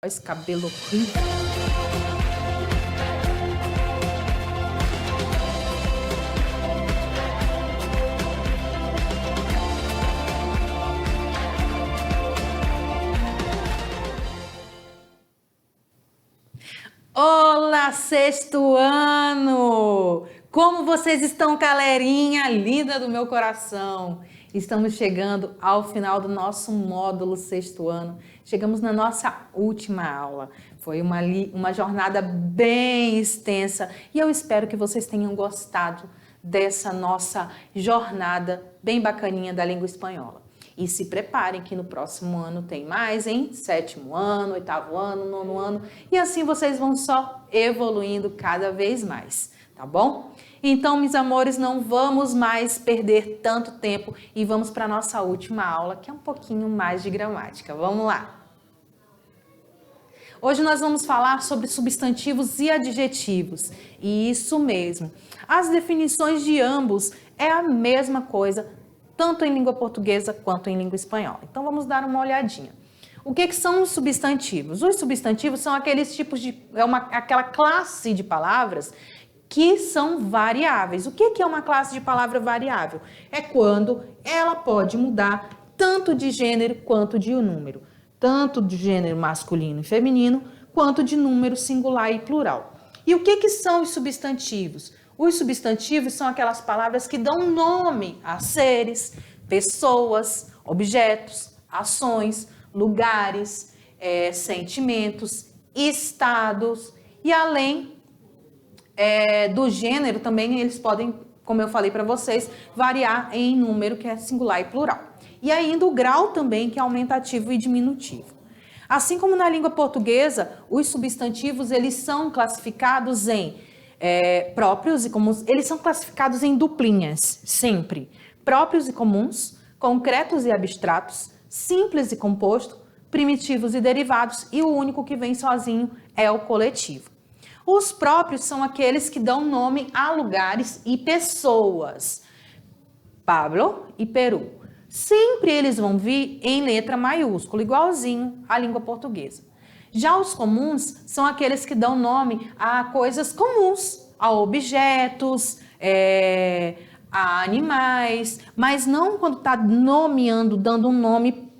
Esse cabelo horrível. Olá, sexto ano! Como vocês estão, galerinha linda do meu coração? Estamos chegando ao final do nosso módulo sexto ano. Chegamos na nossa última aula. Foi uma jornada bem extensa e eu espero que vocês tenham gostado dessa nossa jornada bem bacaninha da língua espanhola. E se preparem que no próximo ano tem mais, hein? Sétimo ano, oitavo ano, nono ano. E assim vocês vão só evoluindo cada vez mais, tá bom? Então, meus amores, não vamos mais perder tanto tempo e vamos para a nossa última aula, que é um pouquinho mais de gramática. Vamos lá! Hoje nós vamos falar sobre substantivos e adjetivos. E isso mesmo. As definições de ambos é a mesma coisa, tanto em língua portuguesa quanto em língua espanhola. Então vamos dar uma olhadinha. O que são os substantivos? Os substantivos são aqueles tipos de... aquela classe de palavras que são variáveis. O que é uma classe de palavra variável? É quando ela pode mudar tanto de gênero quanto de número. Tanto de gênero masculino e feminino, quanto de número singular e plural. E o que são os substantivos? Os substantivos são aquelas palavras que dão nome a seres, pessoas, objetos, ações, lugares, sentimentos, estados e além do gênero também eles podem, como eu falei para vocês, variar em número que é singular e plural. E ainda o grau também que é aumentativo e diminutivo. Assim como na língua portuguesa, os substantivos eles são classificados em próprios e comuns, eles são classificados em duplinhas, sempre. Próprios e comuns, concretos e abstratos, simples e composto, primitivos e derivados, e o único que vem sozinho é o coletivo. Os próprios são aqueles que dão nome a lugares e pessoas. Pablo e Peru. Sempre eles vão vir em letra maiúscula, igualzinho à língua portuguesa. Já os comuns são aqueles que dão nome a coisas comuns, a objetos, a animais, mas não quando está nomeando, dando um nome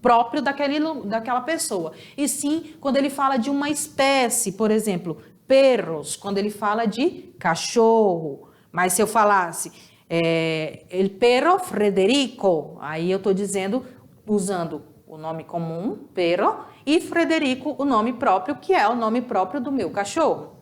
próprio daquela pessoa. E sim, quando ele fala de uma espécie, por exemplo, perros, quando ele fala de cachorro. Mas se eu falasse el perro Frederico, aí eu estou dizendo, usando o nome comum, perro, e Frederico, o nome próprio, que é o nome próprio do meu cachorro.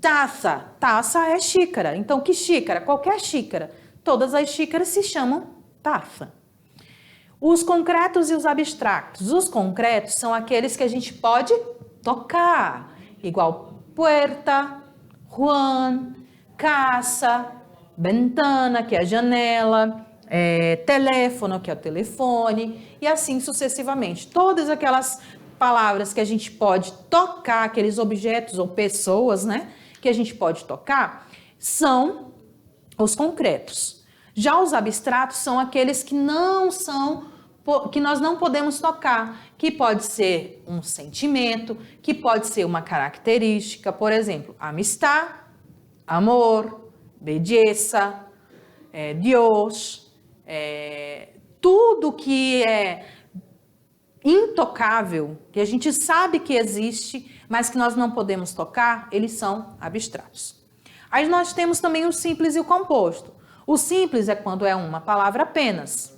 Taça, taça é xícara. Então, que xícara? Qualquer xícara. Todas as xícaras se chamam taça. Os concretos e os abstratos. Os concretos são aqueles que a gente pode tocar, igual puerta, Juan, casa, ventana, que é a janela, teléfono, que é o telefone, e assim sucessivamente. Todas aquelas palavras que a gente pode tocar, aqueles objetos ou pessoas, né, que a gente pode tocar, são os concretos. Já os abstratos são aqueles que não são, que nós não podemos tocar, que pode ser um sentimento, que pode ser uma característica, por exemplo, amistad, amor, belleza, Deus, tudo que é intocável, que a gente sabe que existe, mas que nós não podemos tocar, eles são abstratos. Aí nós temos também o simples e o composto. O simples é quando é uma palavra apenas.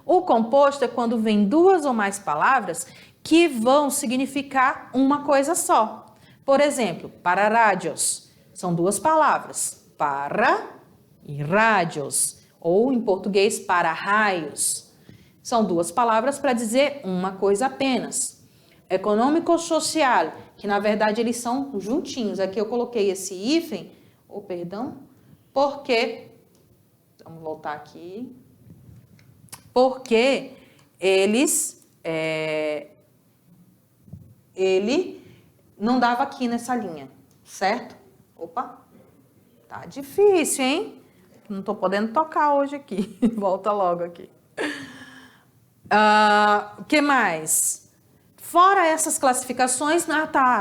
O composto é quando vem duas ou mais palavras que vão significar uma coisa só. Por exemplo, para rádios, são duas palavras, para e rádios, ou em português, para raios. São duas palavras para dizer uma coisa apenas. Econômico-social, que na verdade eles são juntinhos. Aqui eu coloquei esse hífen, porque... Vamos voltar aqui. Porque ele não dava aqui nessa linha, certo? Opa, tá difícil, hein? Não tô podendo tocar hoje aqui. Volta logo aqui. O que mais? Fora essas classificações,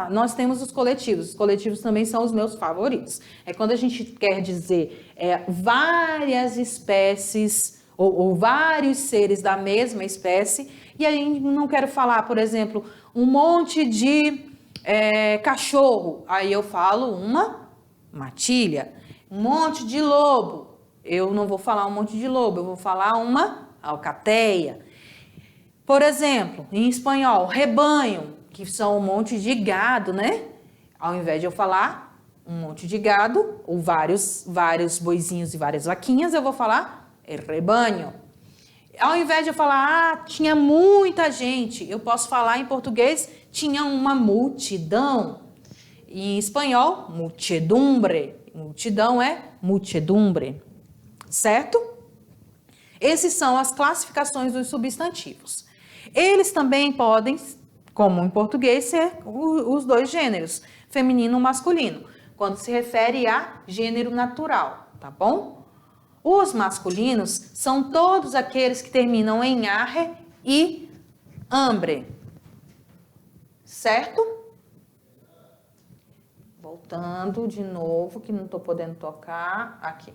nós temos os coletivos. Os coletivos também são os meus favoritos. É quando a gente quer dizer várias espécies ou vários seres da mesma espécie. E aí não quero falar, por exemplo, um monte de cachorro. Aí eu falo uma matilha. Um monte de lobo. Eu não vou falar um monte de lobo, eu vou falar uma alcateia. Por exemplo, em espanhol, rebanho, que são um monte de gado, né? Ao invés de eu falar um monte de gado, ou vários boizinhos e várias vaquinhas, eu vou falar rebanho. Ao invés de eu falar, tinha muita gente, eu posso falar em português, tinha uma multidão. Em espanhol, muchedumbre. Multidão é muchedumbre, certo? Essas são as classificações dos substantivos. Eles também podem, como em português, ser os dois gêneros, feminino e masculino, quando se refere a gênero natural, tá bom? Os masculinos são todos aqueles que terminam em arre e ambre, certo? Voltando de novo, que não estou podendo tocar, aqui.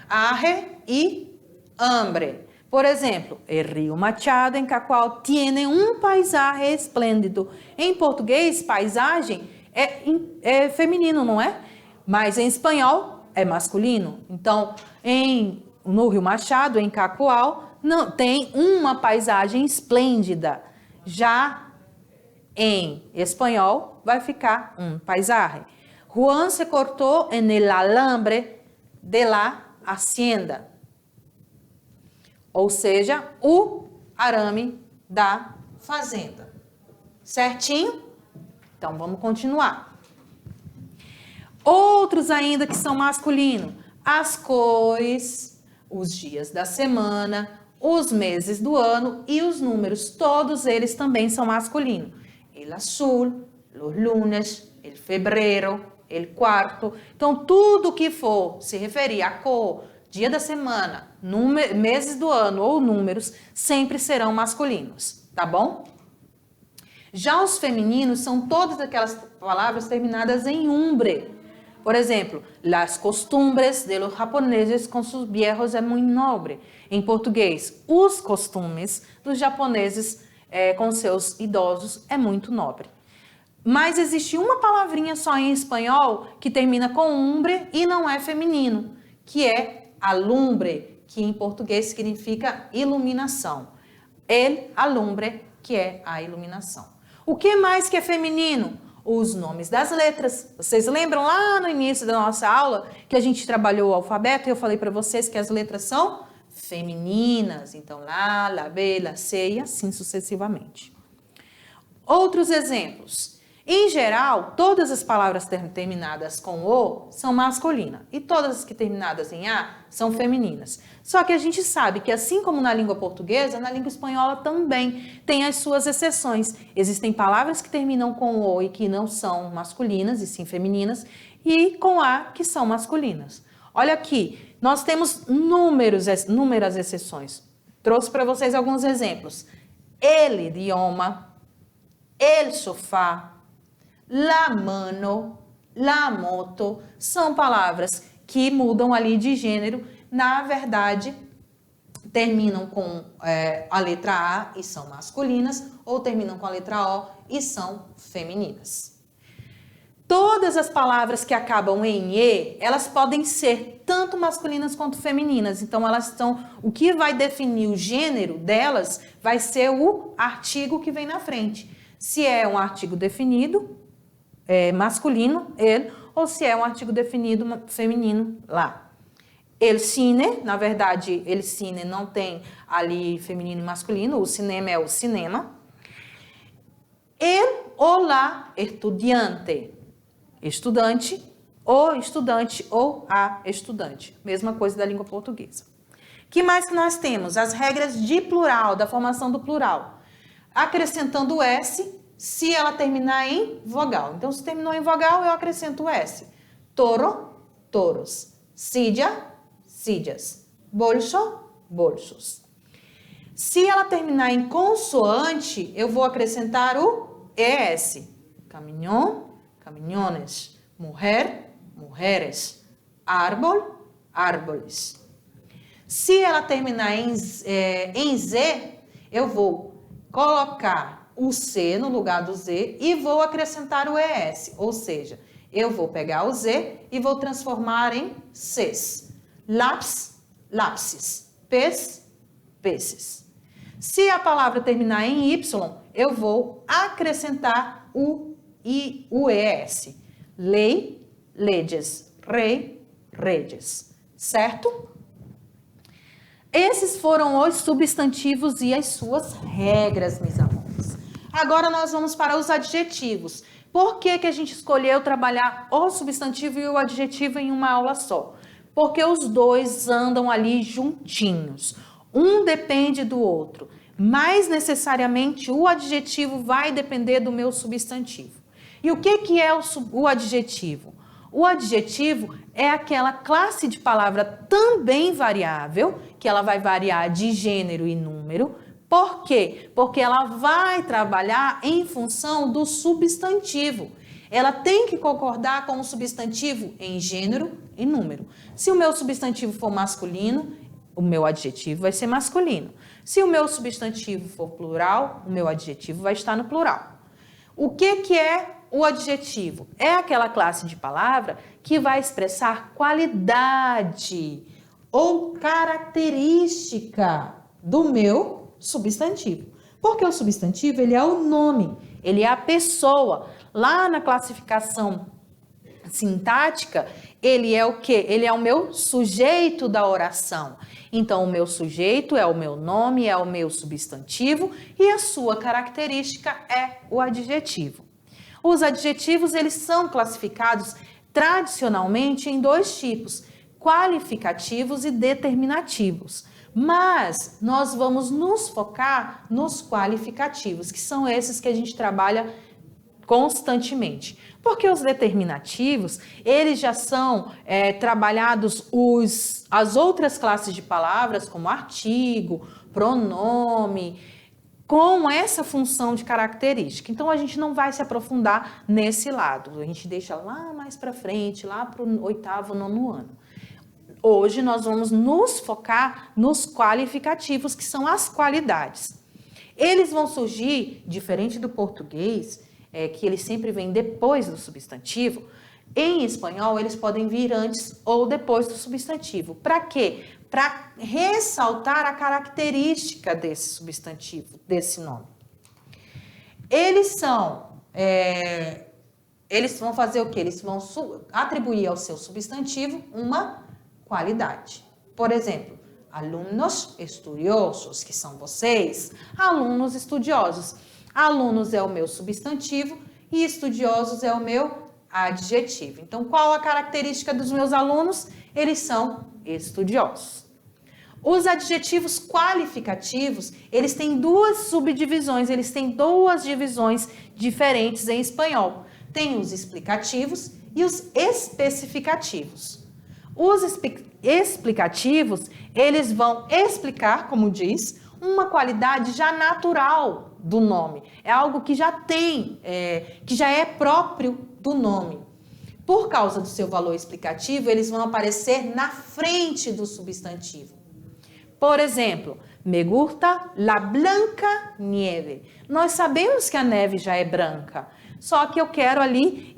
Arre e hambre. Por exemplo, el río Machado, em Cacoal, tiene um paisaje esplêndido. Em português, paisagem é feminino, não é? Mas em espanhol é masculino. Então, no Rio Machado, em Cacoal, não, tem uma paisagem esplêndida. Já em espanhol, vai ficar um paisaje. Juan se cortou en el alambre de la hacienda. Ou seja, o arame da fazenda. Certinho? Então, vamos continuar. Outros ainda que são masculinos. As cores, os dias da semana, os meses do ano e os números. Todos eles também são masculinos. El azul, los lunes, el febrero, el cuarto. Então, tudo que for se referir à cor, dia da semana, meses do ano ou números, sempre serão masculinos, tá bom? Já os femininos são todas aquelas palavras terminadas em umbre. Por exemplo, las costumbres de los japoneses con sus viejos é muito nobre. Em português, os costumes dos japoneses com seus idosos é muito nobre. Mas existe uma palavrinha só em espanhol que termina com umbre e não é feminino, que é alumbre, que em português significa iluminação. El alumbre, que é a iluminação. O que mais que é feminino? Os nomes das letras. Vocês lembram lá no início da nossa aula que a gente trabalhou o alfabeto e eu falei para vocês que as letras são femininas. Então, la, B, la, C e assim sucessivamente. Outros exemplos. Em geral, todas as palavras terminadas com O são masculinas e todas as que terminadas em A são femininas. Só que a gente sabe que assim como na língua portuguesa, na língua espanhola também tem as suas exceções. Existem palavras que terminam com O e que não são masculinas e sim femininas e com A que são masculinas. Olha aqui, nós temos inúmeras exceções. Trouxe para vocês alguns exemplos. El idioma, el sofá, la mano, la moto, são palavras que mudam ali de gênero, na verdade, terminam com a letra A e são masculinas, ou terminam com a letra O e são femininas. Todas as palavras que acabam em E, elas podem ser tanto masculinas quanto femininas, então o que vai definir o gênero delas vai ser o artigo que vem na frente. Se é um artigo definido, masculino, ele, ou se é um artigo definido feminino, lá. El cine, na verdade, el cine não tem ali feminino e masculino, o cinema é o cinema. El ou la estudiante, estudante, ou estudante ou a estudante. Mesma coisa da língua portuguesa. Que mais que nós temos? As regras de plural, da formação do plural. Acrescentando o S, se ela terminar em vogal. Então, se terminou em vogal, eu acrescento o S. Toro, toros. Silla, sillas. Bolso, bolsos. Se ela terminar em consoante, eu vou acrescentar o ES. Caminhão, caminhones. Mulher, mulheres. Árbol, árboles. Se ela terminar em Z, eu vou colocar o C no lugar do Z e vou acrescentar o ES, ou seja, eu vou pegar o Z e vou transformar em Cs. Lápis, lápis. Pés, peces. Se a palavra terminar em Y, eu vou acrescentar o ES. Lei, leges. Rei, redes. Certo? Esses foram os substantivos e as suas regras, meus alunos. Agora nós vamos para os adjetivos. Por que a gente escolheu trabalhar o substantivo e o adjetivo em uma aula só? Porque os dois andam ali juntinhos. Um depende do outro. Mas necessariamente o adjetivo vai depender do meu substantivo. E o que é o adjetivo? O adjetivo é aquela classe de palavra também variável, que ela vai variar de gênero e número. Por quê? Porque ela vai trabalhar em função do substantivo. Ela tem que concordar com o substantivo em gênero e número. Se o meu substantivo for masculino, o meu adjetivo vai ser masculino. Se o meu substantivo for plural, o meu adjetivo vai estar no plural. O que é o adjetivo? É aquela classe de palavra que vai expressar qualidade ou característica do meu substantivo. Porque o substantivo, ele é o nome, ele é a pessoa. Lá na classificação sintática, ele é o quê? Ele é o meu sujeito da oração. Então, o meu sujeito é o meu nome, é o meu substantivo e a sua característica é o adjetivo. Os adjetivos, eles são classificados tradicionalmente em dois tipos, qualificativos e determinativos. Mas nós vamos nos focar nos qualificativos, que são esses que a gente trabalha constantemente. Porque os determinativos, eles já são trabalhados as outras classes de palavras, como artigo, pronome, com essa função de característica. Então, a gente não vai se aprofundar nesse lado. A gente deixa lá mais para frente, lá para o 8º, 9º ano. Hoje, nós vamos nos focar nos qualificativos, que são as qualidades. Eles vão surgir, diferente do português, que ele sempre vem depois do substantivo. Em espanhol, eles podem vir antes ou depois do substantivo. Para quê? Para ressaltar a característica desse substantivo, desse nome. Eles vão fazer o quê? Eles vão atribuir ao seu substantivo uma qualidade. Por exemplo, alunos estudiosos, que são vocês, alunos estudiosos. Alunos é o meu substantivo e estudiosos é o meu adjetivo. Então, qual a característica dos meus alunos? Eles são estudiosos. Os adjetivos qualificativos, eles têm duas subdivisões, eles têm duas divisões diferentes em espanhol. Tem os explicativos e os especificativos. Os explicativos, eles vão explicar, como diz, uma qualidade já natural do nome. É algo que já tem, que já é próprio do nome. Por causa do seu valor explicativo, eles vão aparecer na frente do substantivo. Por exemplo, me gusta la blanca nieve. Nós sabemos que a neve já é branca, só que eu quero ali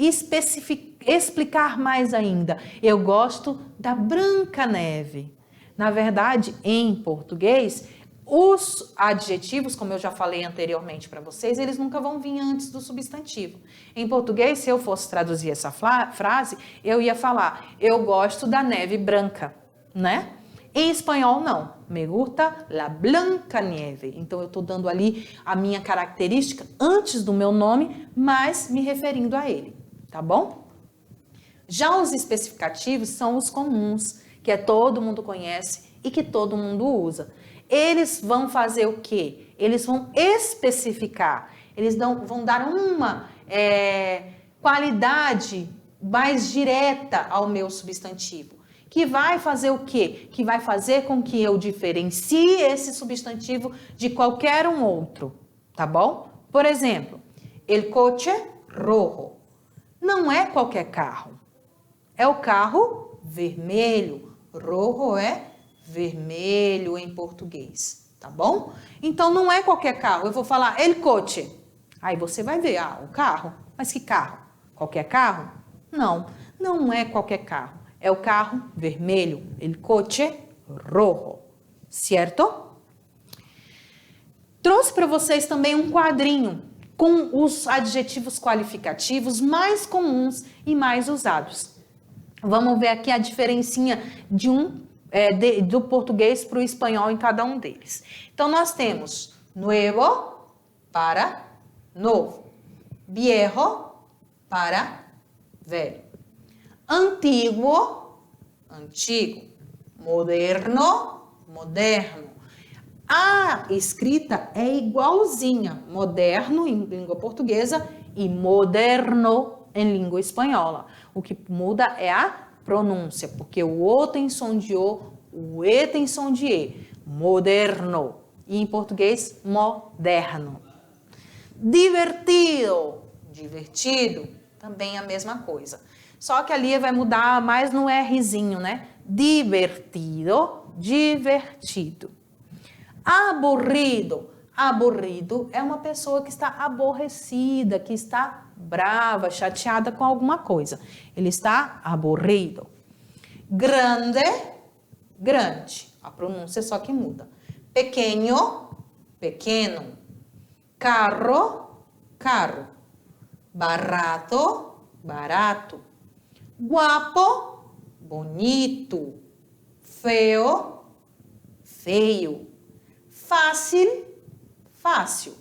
explicar mais ainda. Eu gosto da branca neve. Na verdade, em português, os adjetivos, como eu já falei anteriormente para vocês, eles nunca vão vir antes do substantivo. Em português, se eu fosse traduzir essa frase, eu ia falar, eu gosto da neve branca, né? Em espanhol, não. Me gusta la blanca nieve. Então, eu estou dando ali a minha característica antes do meu nome, mas me referindo a ele, tá bom? Já os especificativos são os comuns, que todo mundo conhece e que todo mundo usa. Eles vão fazer o quê? Eles vão especificar, eles vão dar uma qualidade mais direta ao meu substantivo, que vai fazer o quê? Que vai fazer com que eu diferencie esse substantivo de qualquer um outro, tá bom? Por exemplo, El coche rojo. Não é qualquer carro. É o carro vermelho. Rojo é vermelho em português, tá bom? Então, não é qualquer carro. Eu vou falar el coche. Aí você vai ver, o carro. Mas que carro? Qualquer carro? Não, não é qualquer carro. É o carro vermelho. El coche rojo. Certo? Trouxe para vocês também um quadrinho com os adjetivos qualificativos mais comuns e mais usados. Vamos ver aqui a diferencinha do português para o espanhol em cada um deles. Então, nós temos nuevo para novo, viejo para velho, antiguo, antigo, moderno, moderno. A escrita é igualzinha, moderno em língua portuguesa e moderno em língua espanhola. O que muda é a pronúncia, porque o O tem som de O, o E tem som de E. Moderno. E em português, moderno. Divertido. Divertido. Também a mesma coisa. Só que ali vai mudar mais no Rzinho, né? Divertido, divertido. Aburrido. Aburrido é uma pessoa que está aborrecida, que está brava, chateada com alguma coisa. Ele está aburrido. Grande, grande. A pronúncia só que muda. Pequeno, pequeno. Carro, carro. Barato, barato. Guapo, bonito. Feo, feio. Fácil, fácil.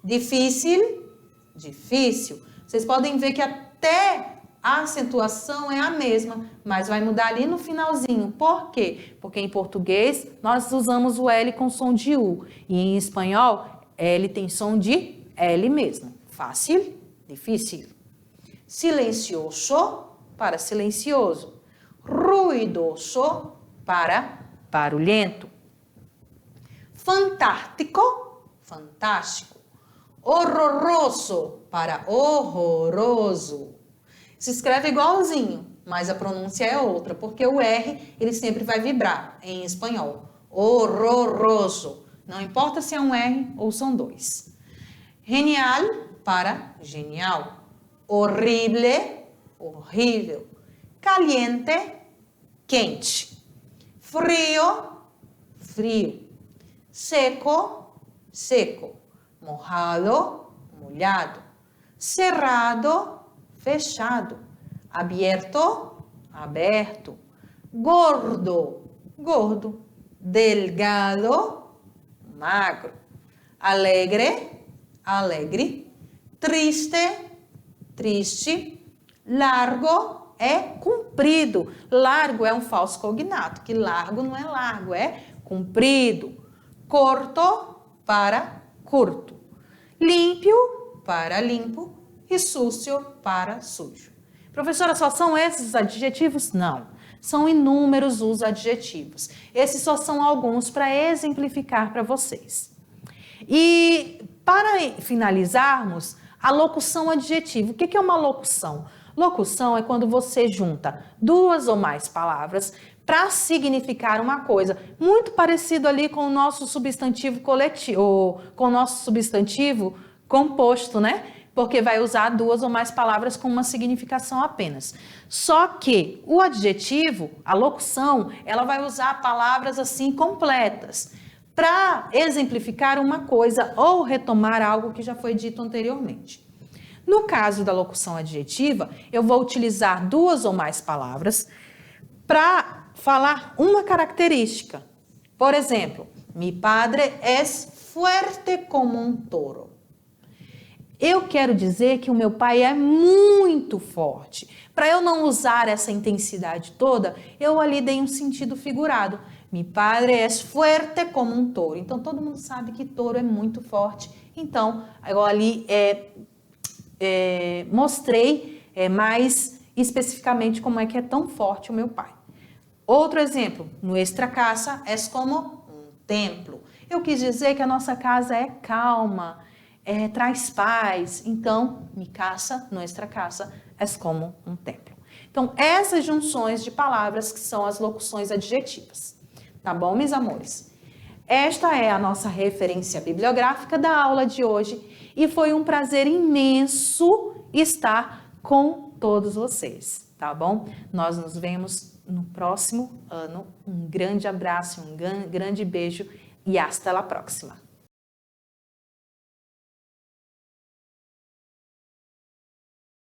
Difícil, difícil. Vocês podem ver que até a acentuação é a mesma, mas vai mudar ali no finalzinho. Por quê? Porque em português nós usamos o L com som de U. E em espanhol, L tem som de L mesmo. Fácil, difícil. Silencioso para silencioso. Ruidoso para barulhento. Fantástico, fantástico. Horroroso para horroroso. Se escreve igualzinho, mas a pronúncia é outra, porque o R ele sempre vai vibrar em espanhol. Horroroso. Não importa se é um R ou são dois. Genial para genial. Horrible, horrível. Caliente, quente. Frio, frio. Seco, seco. Mojado, molhado. Cerrado, fechado. Abierto, aberto. Gordo, gordo. Delgado, magro. Alegre, alegre. Triste, triste. Largo é comprido. Largo é um falso cognato, que largo não é largo, é comprido. Curto para curto. Limpo para limpo e sujo para sujo. Professora, só são esses os adjetivos? Não. São inúmeros os adjetivos. Esses só são alguns para exemplificar para vocês. E para finalizarmos, a locução adjetiva. O que é uma locução? Locução é quando você junta duas ou mais palavras para significar uma coisa, muito parecido ali com o nosso substantivo coletivo, ou com o nosso substantivo composto, né? Porque vai usar duas ou mais palavras com uma significação apenas. Só que o adjetivo, a locução, ela vai usar palavras assim completas para exemplificar uma coisa ou retomar algo que já foi dito anteriormente. No caso da locução adjetiva, eu vou utilizar duas ou mais palavras para falar uma característica. Por exemplo, mi padre es fuerte como un toro. Eu quero dizer que o meu pai é muito forte. Para eu não usar essa intensidade toda, eu ali dei um sentido figurado. Mi padre es fuerte como un toro. Então, todo mundo sabe que touro é muito forte. Então, eu ali mostrei mais especificamente como é que é tão forte o meu pai. Outro exemplo, nuestra casa es como um templo. Eu quis dizer que a nossa casa é calma, traz paz. Então, mi casa, nuestra casa, é como um templo. Então, essas junções de palavras que são as locuções adjetivas. Tá bom, meus amores? Esta é a nossa referência bibliográfica da aula de hoje e foi um prazer imenso estar com todos vocês, tá bom? Nós nos vemos no próximo ano. Um grande abraço, um grande beijo e hasta la próxima.